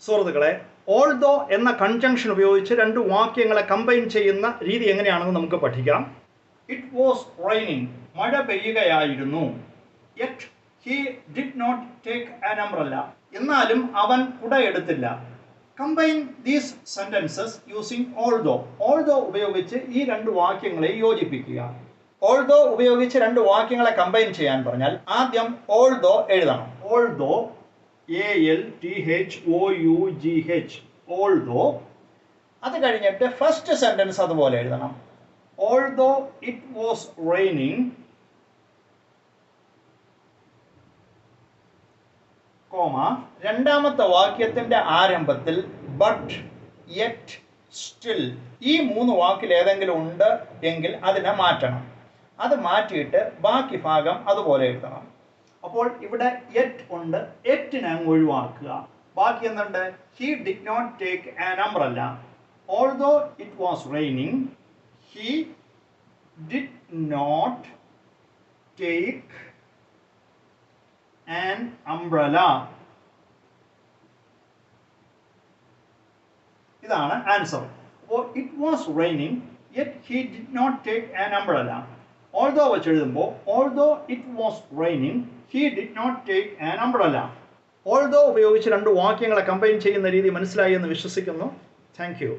സുഹൃത്തുക്കളെ, ഓൾദോ എന്ന കൺജങ്ഷൻ ഉപയോഗിച്ച് രണ്ട് വാക്യങ്ങളെ കമ്പൈൻ ചെയ്യുന്ന രീതി എങ്ങനെയാണെന്ന് നമുക്ക് പഠിക്കാം. ഇറ്റ് വാസ് റെയിനിങ്, മഴ പെയ്യുകയായിരുന്നു. Yet he did not take an umbrella, എന്നാലും അവൻ കുട എടുത്തില്ല. Combine these sentences using although. Although ഉപയോഗിച്ച് ഈ രണ്ട് വാക്യങ്ങളെ യോജിപ്പിക്കുക. ഓൾദോ ഉപയോഗിച്ച് രണ്ട് വാക്യങ്ങളെ കമ്പൈൻ ചെയ്യാൻ പറഞ്ഞാൽ ആദ്യം ഓൾദോ എഴുതണം. Although, ALTHOUGH, although. അത് കഴിഞ്ഞിട്ട് ഫസ്റ്റ് സെന്റൻസ് അതുപോലെ എഴുതണം. Although it was raining, comma, രണ്ടാമത്തെ വാക്യത്തിന്റെ ആരംഭത്തിൽ ബട്ട്, യെറ്റ്, സ്റ്റിൽ, ഈ മൂന്ന് വാക്കിൽ ഏതെങ്കിലും ഉണ്ട് എങ്കിൽ അതിനെ മാറ്റണം. അത് മാറ്റിയിട്ട് ബാക്കി ഭാഗം അതുപോലെ എഴുതണം. അപ്പോൾ ഇവിടെ യെറ്റ് ഉണ്ട്, യെറ്റിനെ അങ്ങ് ഒഴിവാക്കുക. ബാക്കി എന്തുണ്ട്? He did not take an umbrella. Although it was raining, he did not take an umbrella. ഇതാണ് ആൻസർ. അപ്പോൾ it was raining yet he did not take an umbrella. Although വെച്ച് എഴുതുമ്പോൾ although it was raining he did not take an umbrella. Although ഉപയോഗിച്ച് രണ്ട് വാക്യങ്ങളെ combine ചെയ്യുന്ന രീതി മനസ്സിലായി എന്ന് വിശ്വസിക്കുന്നു. Thank U.